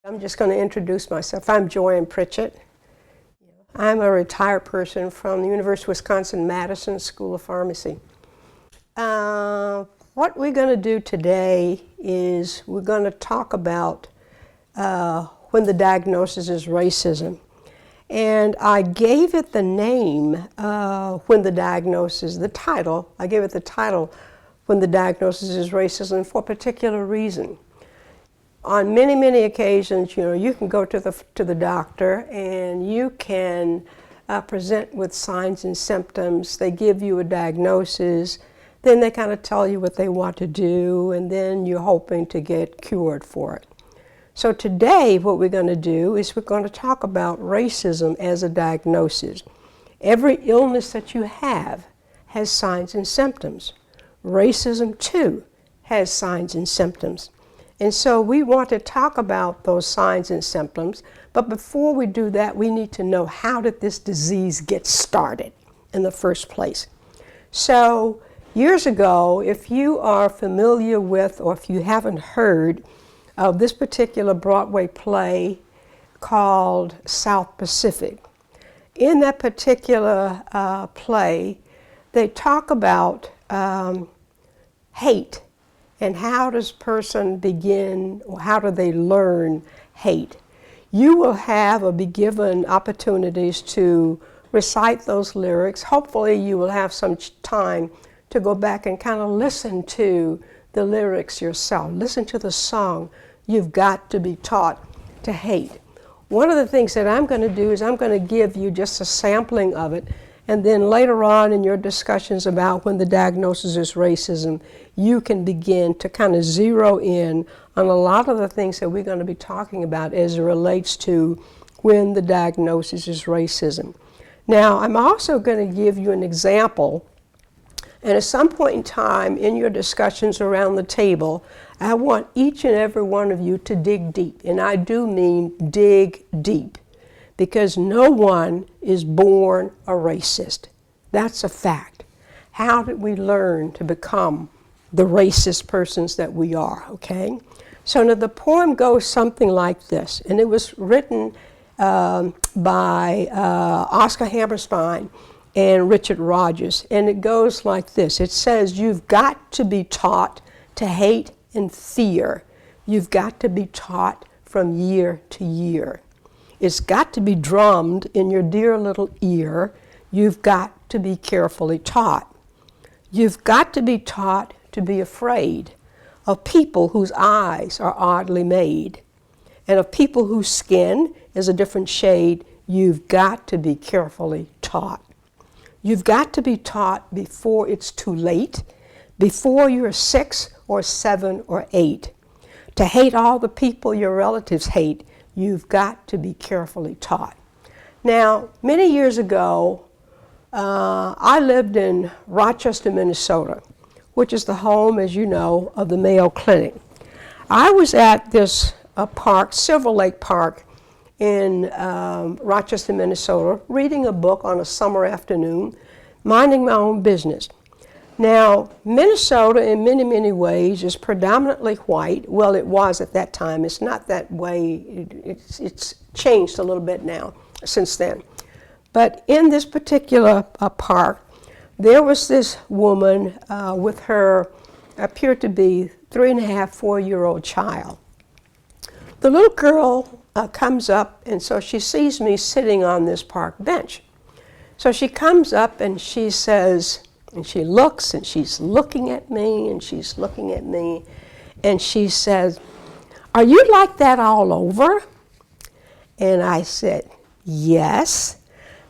I'm just going to introduce myself. I'm Joann Pritchett. I'm a retired person from the University of Wisconsin-Madison School of Pharmacy. What we're going to do today is we're going to talk about when the diagnosis is racism. And I gave it the name, when the diagnosis, the title, I gave it the title, When the Diagnosis is Racism, for a particular reason. On many, many occasions, you can go to the doctor and you can present with signs and symptoms. They give you a diagnosis, then they kind of tell you what they want to do, and then you're hoping to get cured for it. So today, what we're going to do is we're going to talk about racism as a diagnosis. Every illness that you have has signs and symptoms. Racism, too, has signs and symptoms. And so we want to talk about those signs and symptoms, but before we do that, we need to know, how did this disease get started in the first place? So years ago, if you are familiar with, or if you haven't heard of this particular Broadway play called South Pacific, in that particular play, they talk about hate. And how does a person begin, or how do they learn hate? You will have or be given opportunities to recite those lyrics. Hopefully you will have some time to go back and kind of listen to the lyrics yourself. Listen to the song, You've Got to Be Taught to Hate. One of the things that I'm going to do is I'm going to give you just a sampling of it, and then later on in your discussions about when the diagnosis is racism, you can begin to kind of zero in on a lot of the things that we're going to be talking about as it relates to when the diagnosis is racism. Now, I'm also going to give you an example, and at some point in time in your discussions around the table, I want each and every one of you to dig deep, and I do mean dig deep. Because no one is born a racist. That's a fact. How did we learn to become the racist persons that we are, okay? So now the poem goes something like this, and it was written by Oscar Hammerstein and Richard Rogers, and it goes like this. It says, you've got to be taught to hate and fear. You've got to be taught from year to year. It's got to be drummed in your dear little ear. You've got to be carefully taught. You've got to be taught to be afraid of people whose eyes are oddly made, and of people whose skin is a different shade. You've got to be carefully taught. You've got to be taught before it's too late, before you're 6 or 7 or 8, to hate all the people your relatives hate. You've got to be carefully taught. Now, many years ago, I lived in Rochester, Minnesota, which is the home, as you know, of the Mayo Clinic. I was at this park, Silver Lake Park, in Rochester, Minnesota, reading a book on a summer afternoon, minding my own business. Now, Minnesota, in many, many ways, is predominantly white. Well, it was at that time. It's not that way. It's changed a little bit now since then. But in this particular park, there was this woman with her, appeared to be 3.5, 4-year-old child. The little girl comes up, and so she sees me sitting on this park bench. So she comes up and she says, and she looks, and she's looking at me, and she's looking at me, and she says, "Are you like that all over?" And I said, "Yes."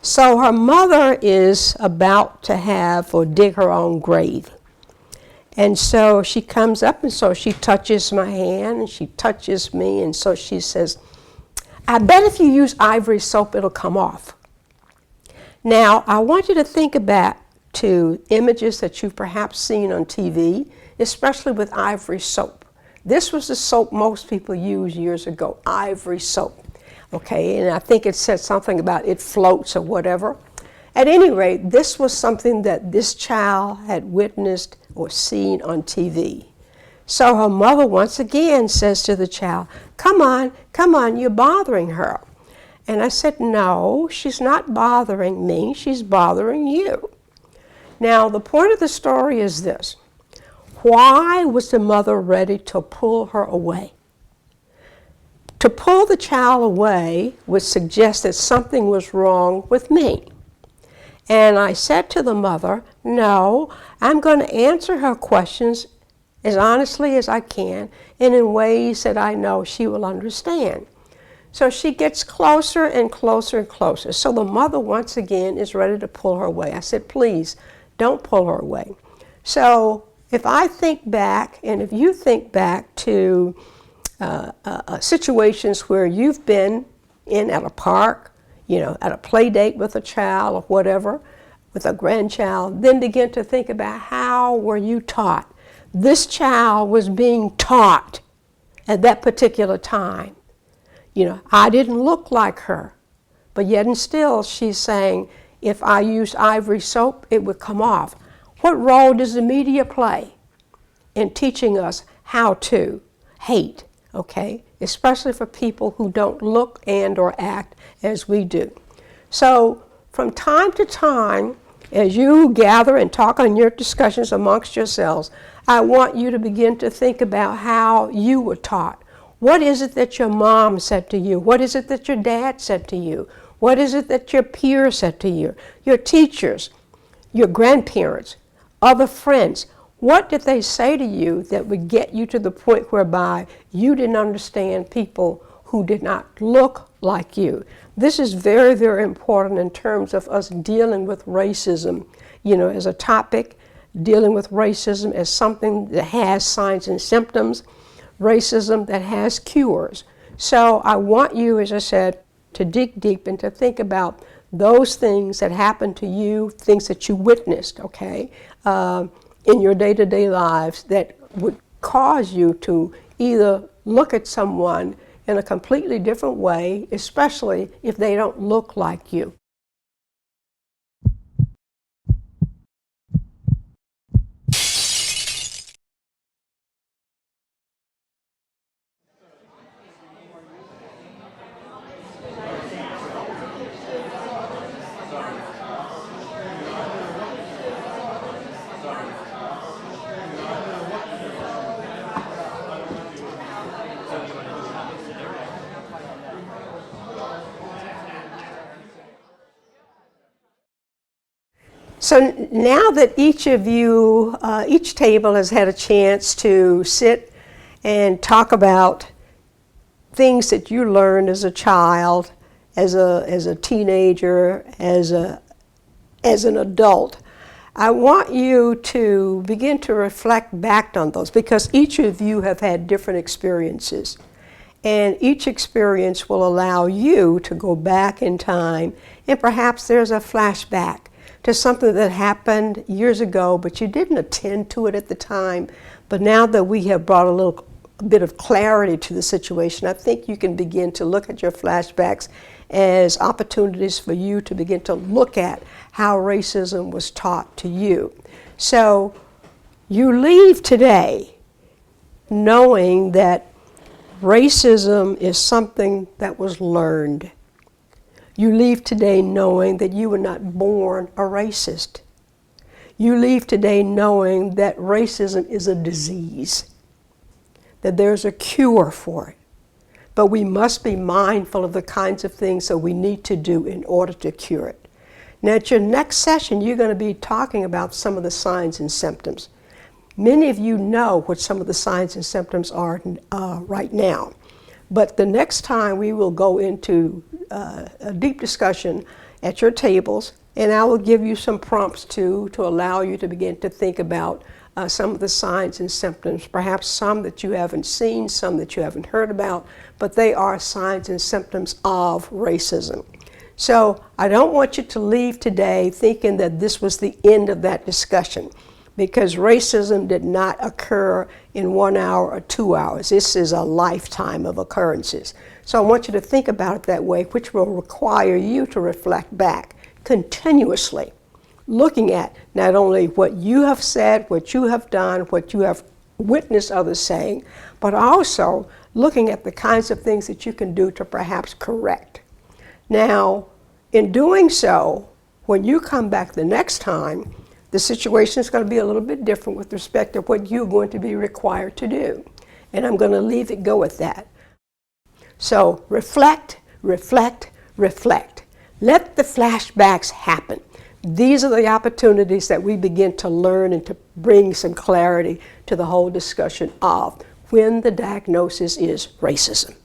So her mother is about to have or dig her own grave. And so she comes up, and so she touches my hand, and she touches me, and so she says, "I bet if you use Ivory soap, it'll come off." Now, I want you to think about to images that you've perhaps seen on TV, especially with Ivory soap. This was the soap most people used years ago, Ivory soap. Okay, and I think it said something about it floats or whatever. At any rate, this was something that this child had witnessed or seen on TV. So her mother once again says to the child, come on, you're bothering her. And I said, no, she's not bothering me, she's bothering you. Now, the point of the story is this. Why was the mother ready to pull her away? To pull the child away would suggest that something was wrong with me. And I said to the mother, no, I'm going to answer her questions as honestly as I can and in ways that I know she will understand. So she gets closer and closer and closer. So the mother once again is ready to pull her away. I said, please, don't pull her away. So if I think back, and if you think back to situations where you've been in at a park, at a play date with a child or whatever, with a grandchild, then begin to think about how were you taught. This child was being taught at that particular time. I didn't look like her, but yet and still she's saying, if I use ivory soap, it would come off. What role does the media play in teaching us how to hate, okay? Especially for people who don't look and or act as we do. So from time to time, as you gather and talk on your discussions amongst yourselves, I want you to begin to think about how you were taught. What is it that your mom said to you? What is it that your dad said to you? What is it that your peers said to you? Your teachers, your grandparents, other friends. What did they say to you that would get you to the point whereby you didn't understand people who did not look like you? This is very, very important in terms of us dealing with racism, as a topic, dealing with racism as something that has signs and symptoms, racism that has cures. So I want you, as I said, to dig deep and to think about those things that happened to you, things that you witnessed, okay, in your day-to-day lives that would cause you to either look at someone in a completely different way, especially if they don't look like you. So now that each of you, each table has had a chance to sit and talk about things that you learned as a child, as a teenager, as an adult, I want you to begin to reflect back on those, because each of you have had different experiences. And each experience will allow you to go back in time, and perhaps there's a flashback to something that happened years ago, but you didn't attend to it at the time. But now that we have brought a bit of clarity to the situation, I think you can begin to look at your flashbacks as opportunities for you to begin to look at how racism was taught to you. So you leave today knowing that racism is something that was learned. You leave today knowing that you were not born a racist. You leave today knowing that racism is a disease, that there's a cure for it. But we must be mindful of the kinds of things that we need to do in order to cure it. Now, at your next session, you're going to be talking about some of the signs and symptoms. Many of you know what some of the signs and symptoms are right now. But the next time we will go into a deep discussion at your tables, and I will give you some prompts to allow you to begin to think about some of the signs and symptoms, perhaps some that you haven't seen, some that you haven't heard about, but they are signs and symptoms of racism. So I don't want you to leave today thinking that this was the end of that discussion, because racism did not occur in 1 hour or 2 hours. This is a lifetime of occurrences. So I want you to think about it that way, which will require you to reflect back continuously, looking at not only what you have said, what you have done, what you have witness others saying, but also looking at the kinds of things that you can do to perhaps correct. Now, in doing so, when you come back the next time, the situation is going to be a little bit different with respect to what you're going to be required to do. And I'm going to leave it go at that. So reflect, reflect, reflect. Let the flashbacks happen. These are the opportunities that we begin to learn and to bring some clarity to the whole discussion of when the diagnosis is racism.